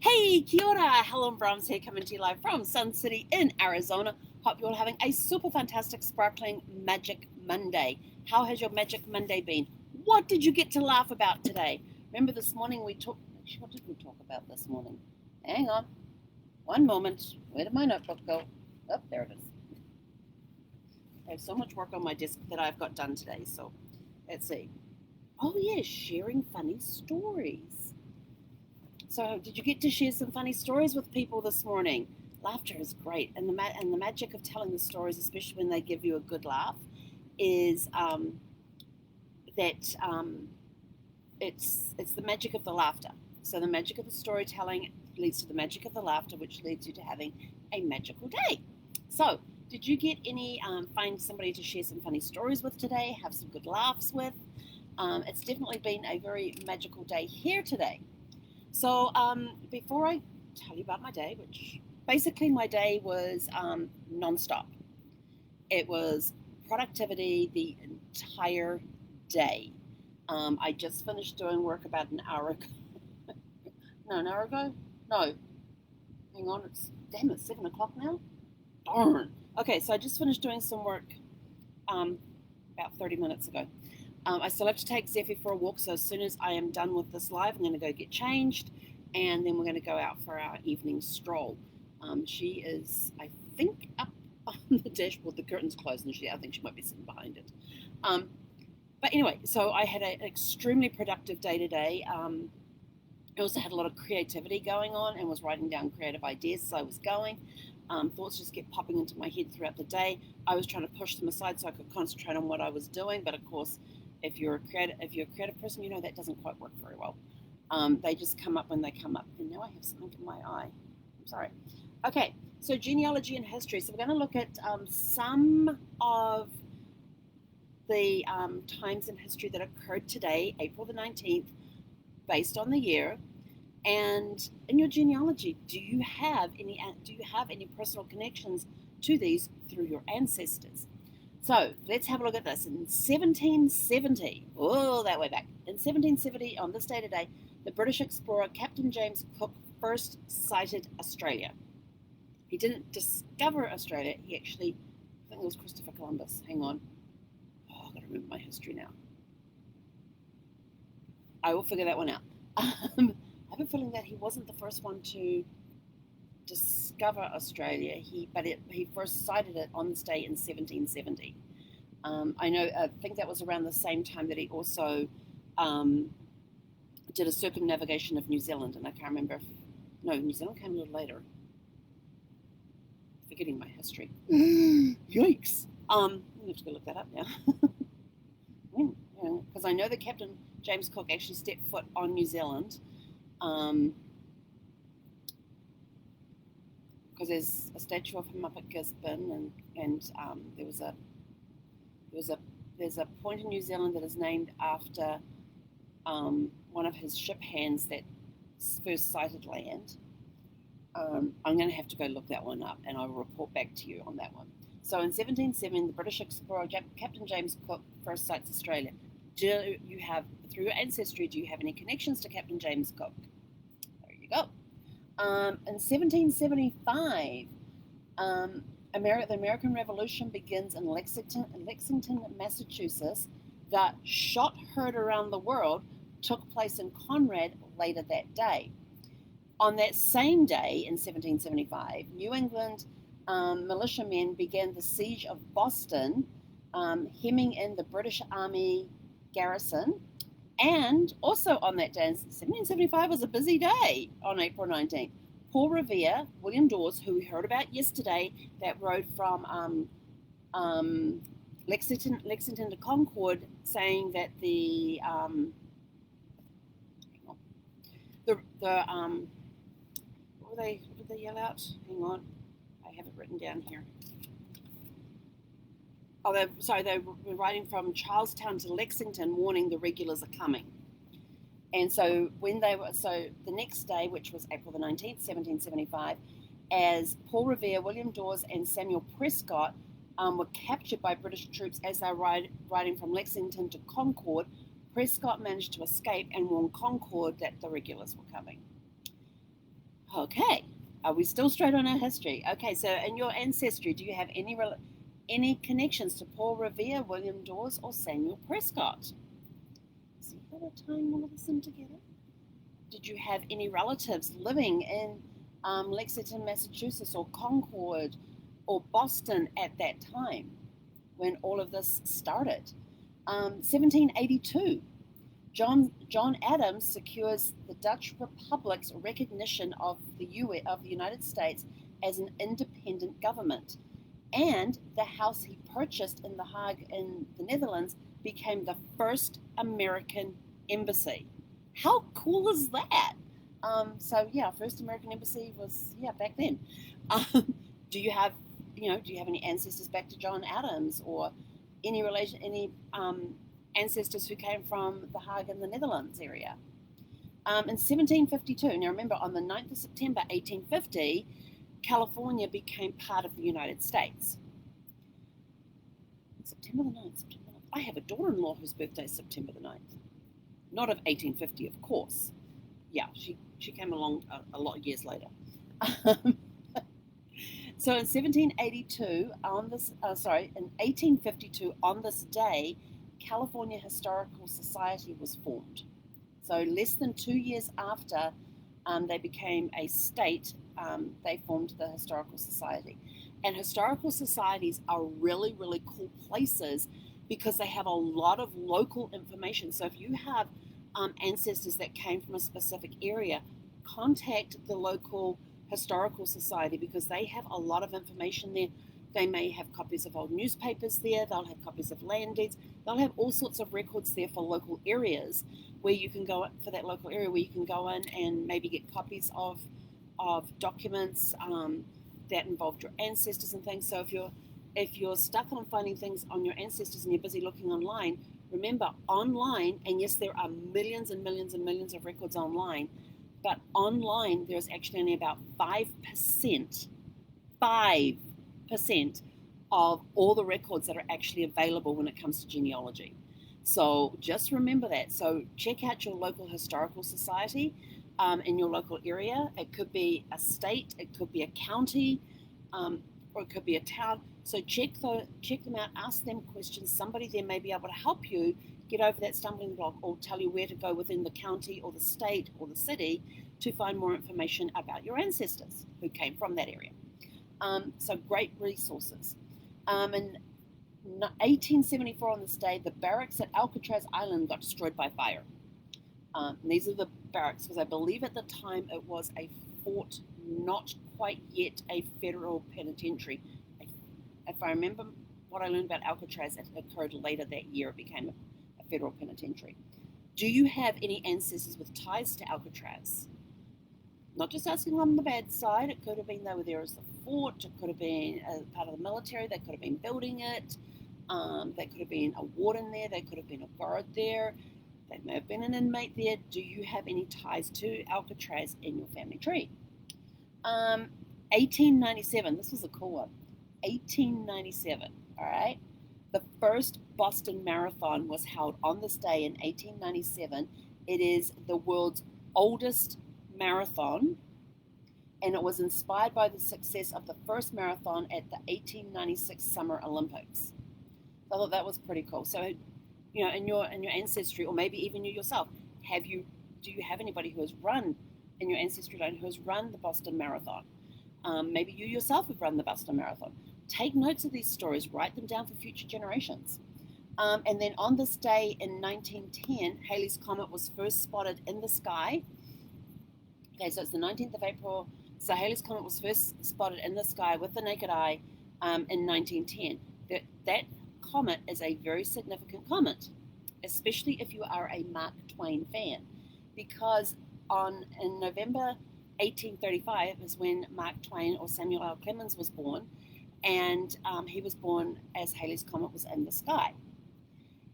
Hey, kia ora, Helen Brahms here, coming to you live from Sun City in Arizona. Hope you're all having a super fantastic, sparkling Magic Monday. How has your Magic Monday been? What did you get to laugh about today? Remember this morning what did we talk about this morning? Hang on, one moment. Where did my notebook go? Oh, there it is. I have so much work on my desk that I've got done today, so let's see. Oh yeah, sharing funny stories. So, did you get to share some funny stories with people this morning? Laughter is great, and the magic of telling the stories, especially when they give you a good laugh, is that it's the magic of the laughter. So the magic of the storytelling leads to the magic of the laughter, which leads you to having a magical day. So, did you get any find somebody to share some funny stories with today? Have some good laughs with? It's definitely been a very magical day here today. So before I tell you about my day, which basically my day was nonstop. It was productivity the entire day. I just finished doing work about an hour ago. No, an hour ago? No. Hang on, it's 7 o'clock now? Darn. Okay, so I just finished doing some work about 30 minutes ago. I still have to take Zephyr for a walk, so as soon as I am done with this live, I'm going to go get changed, and then we're going to go out for our evening stroll. She is, I think, up on the dashboard. The curtain's closed, and I think she might be sitting behind it. But anyway, so I had an extremely productive day today. I also had a lot of creativity going on and was writing down creative ideas as I was going. Thoughts just kept popping into my head throughout the day. I was trying to push them aside so I could concentrate on what I was doing, but of course, if you're a creative person, you know that doesn't quite work very well. They just come up when they come up. And now I have something in my eye. I'm sorry. Okay, so genealogy and history. So we're going to look at some of the times in history that occurred today, April the 19th, based on the year. And in your genealogy, do you have any personal connections to these through your ancestors? So let's have a look at this. In 1770, that way back. In 1770, on this day today, the British explorer Captain James Cook first sighted Australia. He didn't discover Australia. He actually, I think it was Christopher Columbus. Hang on. Oh, I've got to remember my history now. I will figure that one out. I have a feeling that he wasn't the first one to discover Australia. He first sighted it on this day in 1770. I think that was around the same time that he also did a circumnavigation of New Zealand, and I can't remember New Zealand came a little later. Forgetting my history. Yikes. I have to go look that up now. Because I know that Captain James Cook actually stepped foot on New Zealand. Because there's a statue of him up at Gisborne, and there's a point in New Zealand that is named after one of his ship hands that first sighted land. I'm going to have to go look that one up, and I will report back to you on that one. So in 1770, the British explorer Captain James Cook first sights Australia. Do you have, through your ancestry, do you have any connections to Captain James Cook? There you go. In 1775, the American Revolution begins in Lexington, Massachusetts. The shot heard around the world took place in Conrad later that day. On that same day, in 1775, New England militiamen began the siege of Boston, hemming in the British Army garrison. And also on that day, 1775 was a busy day on April 19th. Paul Revere, William Dawes, who we heard about yesterday, that rode from Lexington to Concord, saying that what did they yell out? Hang on, I have it written down here. They were riding from Charlestown to Lexington, warning the regulars are coming. And so the next day, which was April the 19th, 1775, as Paul Revere, William Dawes, and Samuel Prescott were captured by British troops as they were riding from Lexington to Concord, Prescott managed to escape and warned Concord that the regulars were coming. Okay, are we still straight on our history? Okay, so in your ancestry, do you have any connections to Paul Revere, William Dawes, or Samuel Prescott? See how we're tying all of this in together? Did you have any relatives living in Lexington, Massachusetts, or Concord, or Boston at that time when all of this started? 1782. John Adams secures the Dutch Republic's recognition of the United States as an independent government, and the house he purchased in The Hague in the Netherlands became the first American embassy. How cool is that? First American embassy was back then. Do you have any ancestors back to John Adams, or any ancestors who came from The Hague in the Netherlands area? In 1752, now remember, on the 9th of September 1850, California became part of the United States. September the 9th. I have a daughter-in-law whose birthday is September the 9th. Not of 1850, of course. Yeah, she came along a lot of years later. So in 1852, on this day, California Historical Society was formed. So less than 2 years after they became a state, they formed the Historical Society. And historical societies are really, really cool places because they have a lot of local information. So if you have ancestors that came from a specific area, contact the local historical society because they have a lot of information there. They may have copies of old newspapers there. They'll have copies of land deeds. They'll have all sorts of records there for local areas where you can go for that local area where you can go in and maybe get copies of documents that involved your ancestors and things. So if you're stuck on finding things on your ancestors and you're busy looking online, remember online, and yes, there are millions and millions and millions of records online, but online there's actually only about 5% of all the records that are actually available when it comes to genealogy. So just remember that. So check out your local historical society in your local area. It could be a state, it could be a county, or it could be a town. So check them out, ask them questions. Somebody there may be able to help you get over that stumbling block or tell you where to go within the county or the state or the city to find more information about your ancestors who came from that area. So great resources. In 1874 on this day, the barracks at Alcatraz Island got destroyed by fire. These are the barracks because I believe at the time it was a fort, not quite yet a federal penitentiary. If I remember what I learned about Alcatraz, it occurred later that year. It became a federal penitentiary. Do you have any ancestors with ties to Alcatraz? Not just asking on the bad side. It could have been they were there as a fort. It could have been a part of the military. They could have been building it. They could have been a warden there. They could have been a guard there. They may have been an inmate there. Do you have any ties to Alcatraz in your family tree? 1897. This was a cool one. 1897. All right. The first Boston Marathon was held on this day in 1897. It is the world's oldest marathon, and it was inspired by the success of the first marathon at the 1896 Summer Olympics. I thought that was pretty cool. So, in your ancestry, or maybe even you yourself, do you have anybody who has run in your ancestry line who has run the Boston Marathon? Maybe you yourself have run the Boston Marathon. Take notes of these stories, write them down for future generations. And then on this day in 1910, Halley's Comet was first spotted in the sky. Okay, so it's the 19th of April. So Halley's Comet was first spotted in the sky with the naked eye in 1910. That comet is a very significant comet, especially if you are a Mark Twain fan, because in November 1835 is when Mark Twain, or Samuel L. Clemens, was born, and he was born as Halley's Comet was in the sky.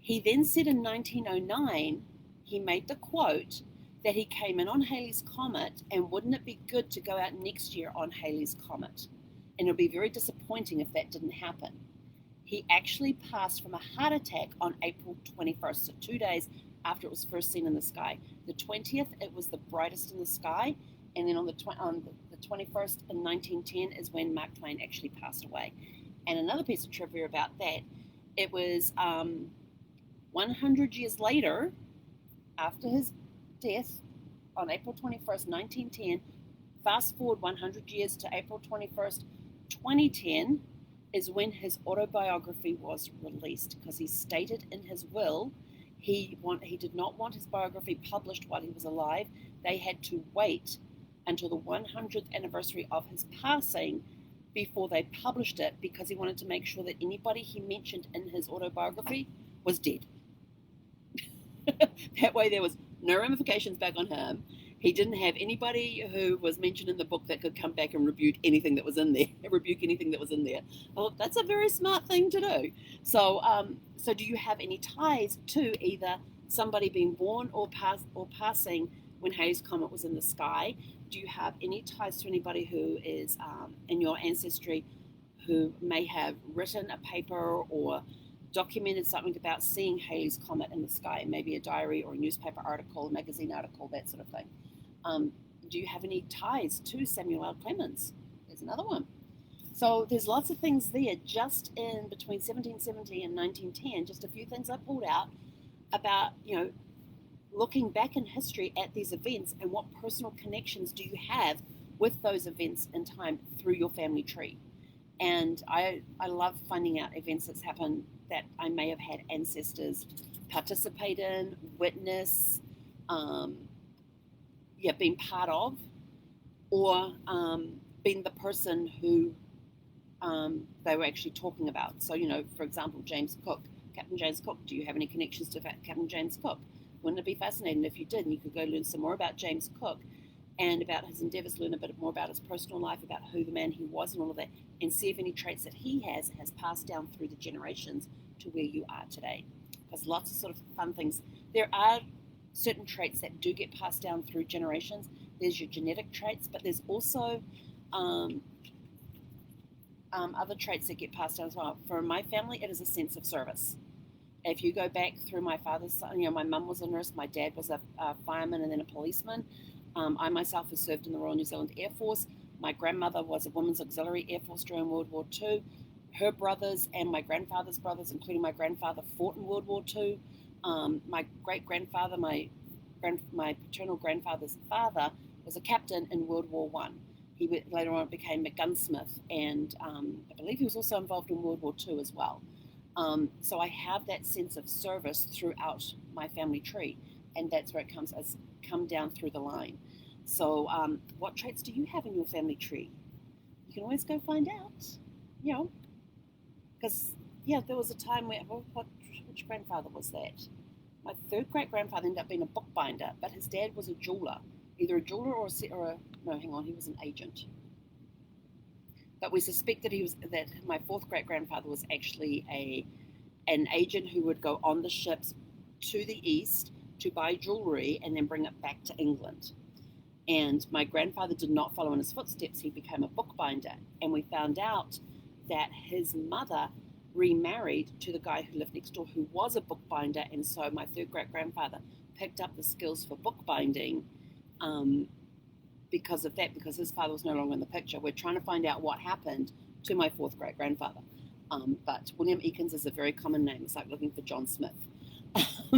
He then said in 1909, he made the quote that he came in on Halley's Comet, and wouldn't it be good to go out next year on Halley's Comet? And it would be very disappointing if that didn't happen. He actually passed from a heart attack on April 21st, so 2 days after it was first seen in the sky. The 20th, it was the brightest in the sky, And then on the 21st in 1910 is when Mark Twain actually passed away. And another piece of trivia about that, it was 100 years later, after his death on April 21st, 1910, fast forward 100 years to April 21st, 2010, is when his autobiography was released, because he stated in his will he did not want his biography published while he was alive. They had to wait until the 100th anniversary of his passing before they published it, because he wanted to make sure that anybody he mentioned in his autobiography was dead. That way there was no ramifications back on him. He didn't have anybody who was mentioned in the book that could come back and rebuke anything that was in there. Well, that's a very smart thing to do. So, so do you have any ties to either somebody being born or passing when Halley's Comet was in the sky? Do you have any ties to anybody who is in your ancestry who may have written a paper or documented something about seeing Halley's Comet in the sky, maybe a diary or a newspaper article, a magazine article, that sort of thing? Do you have any ties to Samuel L. Clemens? There's another one. So there's lots of things there just in between 1770 and 1910, just a few things I pulled out about, looking back in history at these events and what personal connections do you have with those events in time through your family tree. And I love finding out events that's happened that I may have had ancestors participate in, witness, being part of, or being the person who they were actually talking about. So, for example, Captain James Cook. Do you have any connections to Captain James Cook? Wouldn't it be fascinating if you did, and you could go learn some more about James Cook and about his endeavors, learn a bit more about his personal life, about who the man he was and all of that, and see if any traits that he has passed down through the generations to where you are today. Because lots of sort of fun things. There are certain traits that do get passed down through generations. There's your genetic traits, but there's also other traits that get passed down as well. For my family, it is a sense of service. If you go back through my father's side, my mum was a nurse, my dad was a fireman and then a policeman. I myself have served in the Royal New Zealand Air Force. My grandmother was a Women's Auxiliary Air Force during World War II. Her brothers and my grandfather's brothers, including my grandfather, fought in World War II. My great-grandfather, my paternal grandfather's father, was a captain in World War I. He later on became a gunsmith, and I believe he was also involved in World War II as well. So I have that sense of service throughout my family tree, and that's where it come down through the line. So what traits do you have in your family tree? You can always go find out, because there was a time where, which grandfather was that? My third great-grandfather ended up being a bookbinder, but his dad was a jeweler, either a jeweler or he was an agent. But we suspect that my fourth great-grandfather was actually an agent who would go on the ships to the east to buy jewelry and then bring it back to England. And my grandfather did not follow in his footsteps. He became a bookbinder, and we found out that his mother remarried to the guy who lived next door, who was a bookbinder, and so my third great-grandfather picked up the skills for bookbinding because of that, because his father was no longer in the picture. We're trying to find out what happened to my fourth great-grandfather. But William Eakins is a very common name. It's like looking for John Smith,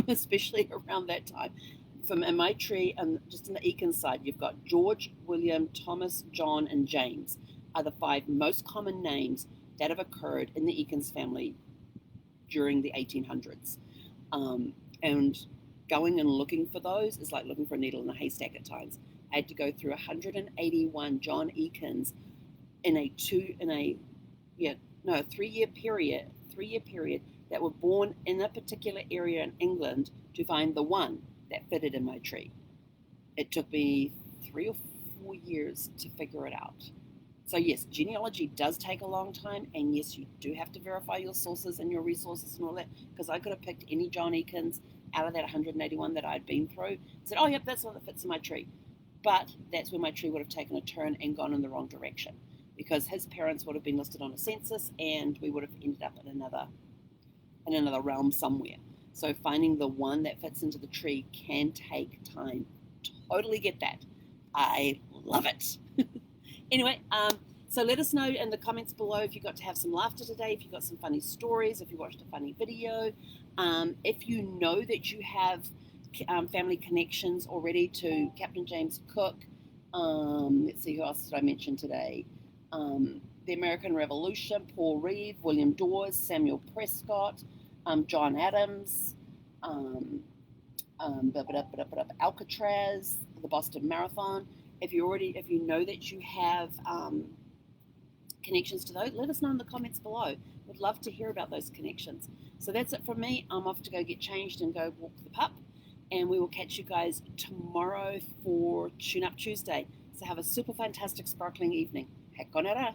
especially around that time. In my tree, and just on the Eakins side, you've got George, William, Thomas, John, and James are the 5 most common names that have occurred in the Eakins family during the 1800s. And going and looking for those is like looking for a needle in a haystack at times. I had to go through 181 John Eakins in a 3-year period that were born in a particular area in England to find the one that fitted in my tree. It took me 3 or 4 years to figure it out. So yes, genealogy does take a long time, and yes, you do have to verify your sources and your resources and all that, because I could have picked any John Eakins out of that 181 that I'd been through, said, oh, yep, that's one that fits in my tree. But that's where my tree would have taken a turn and gone in the wrong direction, because his parents would have been listed on a census, and we would have ended up in another realm somewhere. So finding the one that fits into the tree can take time. Totally get that. I love it. Anyway, so let us know in the comments below if you got to have some laughter today, if you got some funny stories, if you watched a funny video, if you know that you have family connections already to Captain James Cook. Let's see, who else did I mention today? The American Revolution, Paul Reeve, William Dawes, Samuel Prescott, John Adams, Alcatraz, the Boston Marathon. If you know that you have connections to those, let us know in the comments below. We'd love to hear about those connections. So that's it from me. I'm off to go get changed and go walk the pup, and we will catch you guys tomorrow for Tune Up Tuesday. So have a super fantastic sparkling evening. Hekonara.